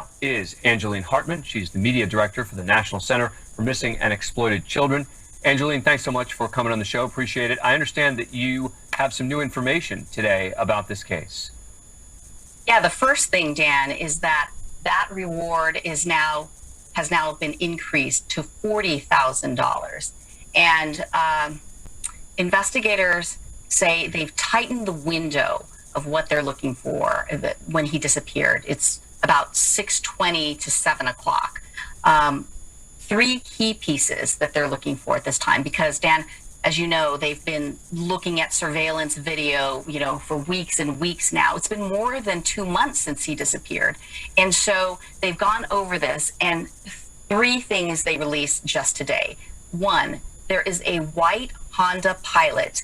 now is Angeline Hartman. She's the media director for the National Center for Missing and Exploited Children. Angeline, thanks so much for coming on the show. Appreciate it. I understand that you have some new information today about this case. Yeah, the first thing, Dan, is that reward has now been increased to $40,000. And investigators say they've tightened the window of what they're looking for when he disappeared. It's about 6:20 to 7 o'clock. 3 key pieces that they're looking for at this time, because Dan, as you know, they've been looking at surveillance video, for weeks and weeks now. It's been more than 2 months since he disappeared. And so they've gone over this, and 3 things they released just today. 1, there is a white Honda Pilot.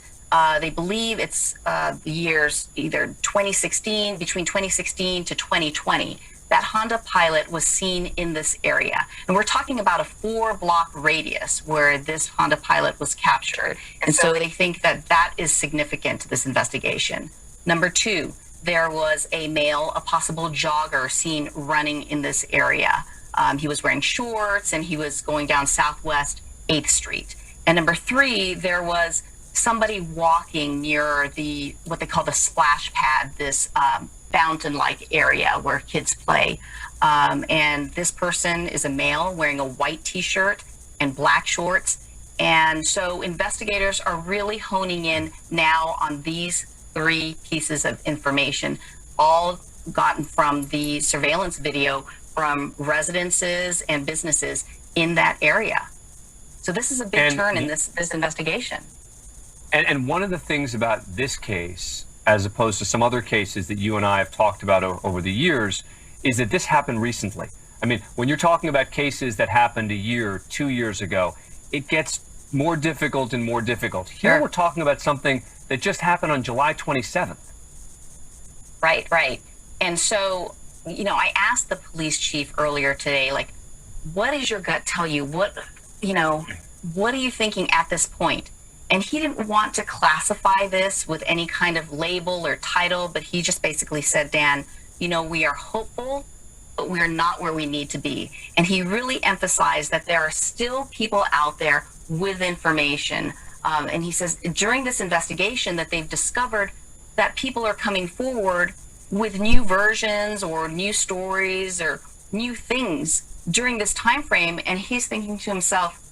They believe it's the years either between 2016 to 2020. That Honda Pilot was seen in this area. And we're talking about a 4-block radius where this Honda Pilot was captured. And so they think that is significant to this investigation. Number 2, there was a possible jogger seen running in this area. He was wearing shorts and he was going down Southwest 8th Street. And number 3, there was somebody walking near what they call the splash pad, this fountain-like area where kids play. And this person is a male wearing a white t-shirt and black shorts. And so investigators are really honing in now on these 3 pieces of information, all gotten from the surveillance video from residences and businesses in that area. So this is a big turn in this investigation. And one of the things about this case, as opposed to some other cases that you and I have talked about over the years, is that this happened recently. I mean, when you're talking about cases that happened a year, 2 years ago, it gets more difficult and more difficult. Here we're talking about something that just happened on July 27th. Right. And so, I asked the police chief earlier today, what does your gut tell you? What are you thinking at this point? And he didn't want to classify this with any kind of label or title, but he just basically said, Dan, we are hopeful, but we're not where we need to be. And he really emphasized that there are still people out there with information. And he says during this investigation that they've discovered that people are coming forward with new versions or new stories or new things during this time frame. And he's thinking to himself,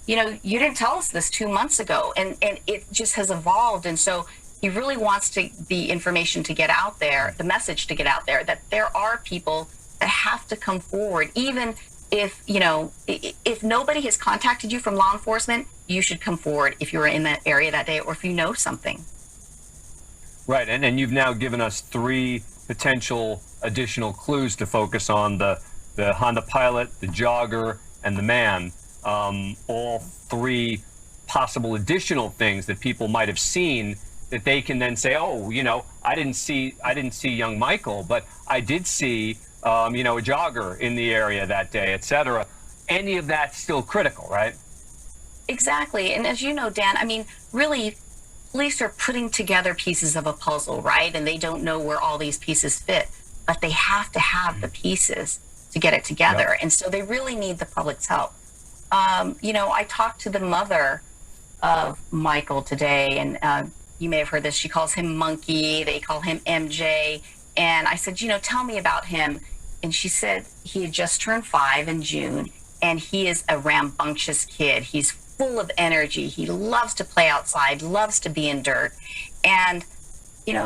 you didn't tell us this 2 months ago, and it just has evolved. And so he really wants the information to get out there, the message to get out there, that there are people that have to come forward. Even if, if nobody has contacted you from law enforcement, you should come forward if you were in that area that day or if you know something. Right, and you've now given us 3 potential additional clues to focus on: the Honda Pilot, the jogger, and the man. All 3 possible additional things that people might have seen that they can then say, oh, I didn't see young Michael, but I did see, a jogger in the area that day, etc. Any of that's still critical, right? Exactly. And as you know, Dan, really, police are putting together pieces of a puzzle, right? And they don't know where all these pieces fit, but they have to have the pieces to get it together. Yep. And so they really need the public's help. I talked to the mother of Michael today, and you may have heard this. She calls him Monkey. They call him MJ. And I said, tell me about him. And she said he had just turned 5 in June, and he is a rambunctious kid. He's full of energy. He loves to play outside, loves to be in dirt. And,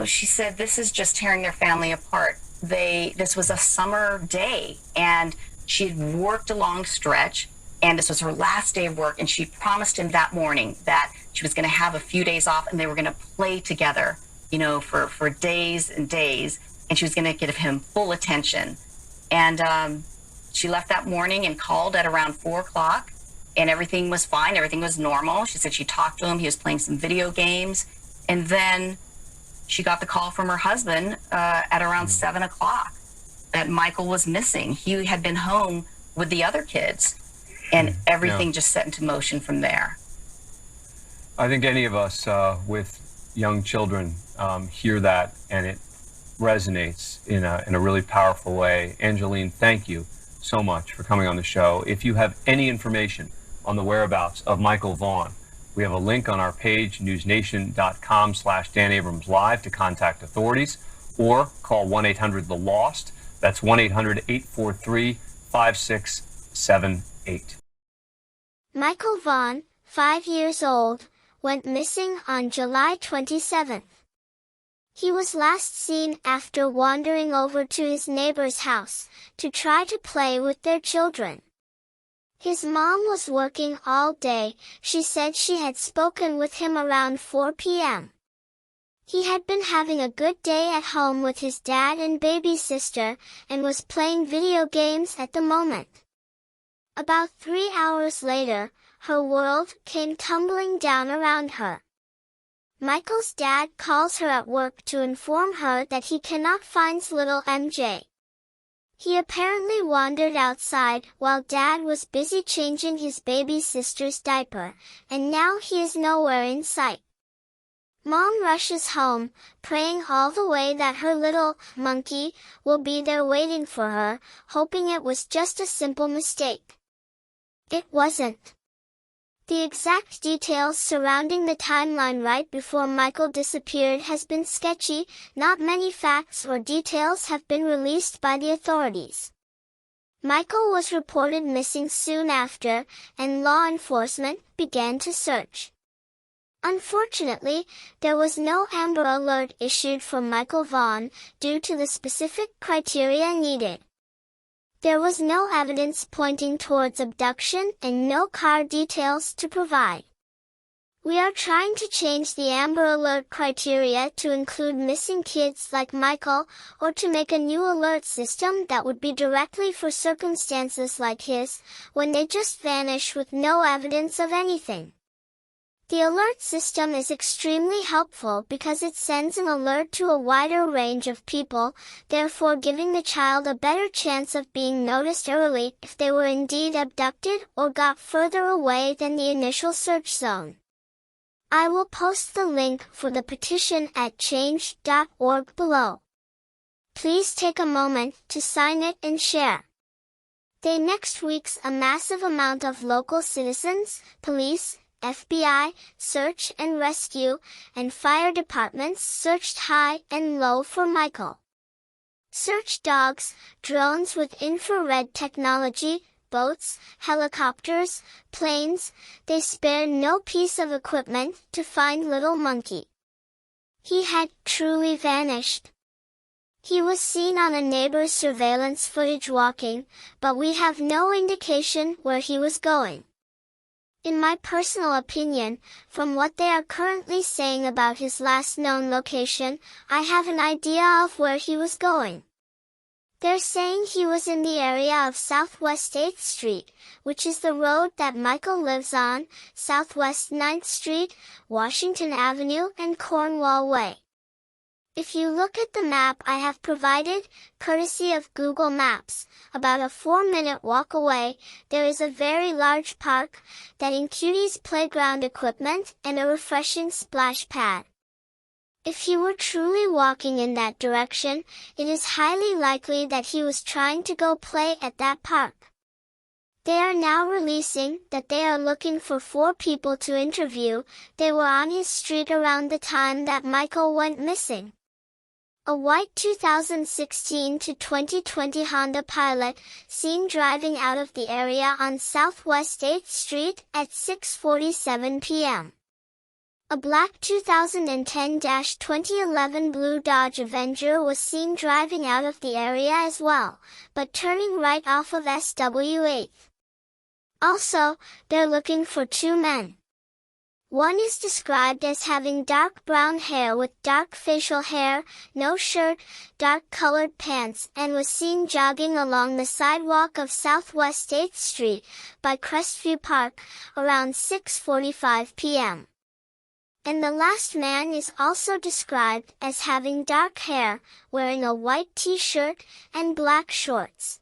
she said this is just tearing their family apart. This was a summer day, and she'd worked a long stretch. And this was her last day of work, and she promised him that morning that she was going to have a few days off, and they were going to play together, for days and days, and she was going to give him full attention. And she left that morning and called at around 4 o'clock, and everything was fine. Everything was normal. She said she talked to him. He was playing some video games, and then she got the call from her husband at around 7 o'clock that Michael was missing. He had been home with the other kids. And everything just set into motion from there. I think any of us with young children hear that, and resonates in a really powerful way. Angeline, thank you so much for coming on the show. If you have any information on the whereabouts of Michael Vaughan, we have a link on our page, newsnation.com/Dan Abrams Live, to contact authorities, or call 1-800-THE-LOST. That's 1-800-843-5678. Michael Vaughan, 5 years old, went missing on July 27th. He was last seen after wandering over to his neighbor's house to try to play with their children. His mom was working all day. She said she had spoken with him around 4 p.m. He had been having a good day at home with his dad and baby sister, and was playing video games at the moment. About 3 hours later, her world came tumbling down around her. Michael's dad calls her at work to inform her that he cannot find little MJ. He apparently wandered outside while Dad was busy changing his baby sister's diaper, and now he is nowhere in sight. Mom rushes home, praying all the way that her little monkey will be there waiting for her, hoping it was just a simple mistake. It wasn't. The exact details surrounding the timeline right before Michael disappeared has been sketchy. Not many facts or details have been released by the authorities. Michael was reported missing soon after, and law enforcement began to search. Unfortunately, there was no Amber Alert issued for Michael Vaughan due to the specific criteria needed. There was no evidence pointing towards abduction and no car details to provide. We are trying to change the Amber Alert criteria to include missing kids like Michael, or to make a new alert system that would be directly for circumstances like his, when they just vanish with no evidence of anything. The alert system is extremely helpful because it sends an alert to a wider range of people, therefore giving the child a better chance of being noticed early if they were indeed abducted or got further away than the initial search zone. I will post the link for the petition at change.org below. Please take a moment to sign it and share. Next week's a massive amount of local citizens, police, FBI, search and rescue, and fire departments searched high and low for Michael. Search dogs, drones with infrared technology, boats, helicopters, planes, they spared no piece of equipment to find little monkey. He had truly vanished. He was seen on a neighbor's surveillance footage walking, but we have no indication where he was going. In my personal opinion, from what they are currently saying about his last known location, I have an idea of where he was going. They're saying he was in the area of Southwest 8th Street, which is the road that Michael lives on, Southwest 9th Street, Washington Avenue and Cornwall Way. If you look at the map I have provided, courtesy of Google Maps, about a 4-minute walk away, there is a very large park that includes playground equipment and a refreshing splash pad. If he were truly walking in that direction, it is highly likely that he was trying to go play at that park. They are now releasing that they are looking for 4 people to interview. They were on his street around the time that Michael went missing. A white 2016 to 2020 Honda Pilot, seen driving out of the area on Southwest 8th Street at 6:47 p.m. A black 2010-2011 blue Dodge Avenger was seen driving out of the area as well, but turning right off of SW 8th. Also, they're looking for 2 men. One is described as having dark brown hair with dark facial hair, no shirt, dark-colored pants, and was seen jogging along the sidewalk of Southwest 8th Street by Crestview Park around 6:45 p.m. And the last man is also described as having dark hair, wearing a white t-shirt and black shorts.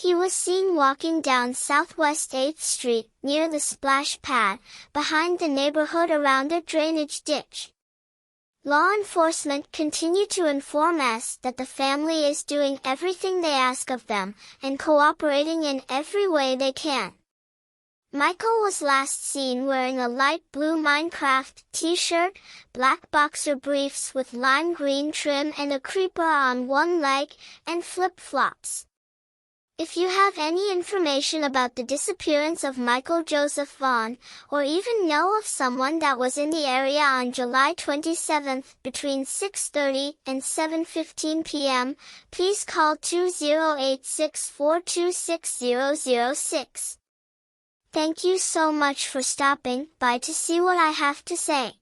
He was seen walking down Southwest 8th Street, near the splash pad, behind the neighborhood around a drainage ditch. Law enforcement continue to inform us that the family is doing everything they ask of them and cooperating in every way they can. Michael was last seen wearing a light blue Minecraft t-shirt, black boxer briefs with lime green trim and a creeper on one leg, and flip-flops. If you have any information about the disappearance of Michael Joseph Vaughan, or even know of someone that was in the area on July 27th between 6:30 and 7:15 p.m., please call 2086426006. Thank you so much for stopping by to see what I have to say.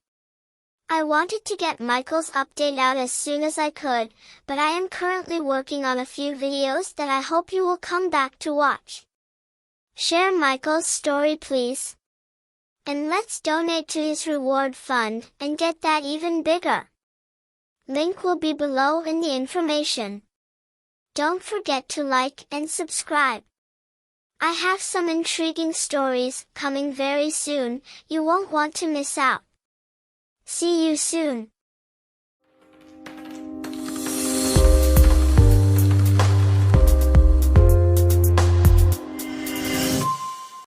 I wanted to get Michael's update out as soon as I could, but I am currently working on a few videos that I hope you will come back to watch. Share Michael's story please. And let's donate to his reward fund and get that even bigger. Link will be below in the information. Don't forget to like and subscribe. I have some intriguing stories coming very soon, you won't want to miss out. See you soon.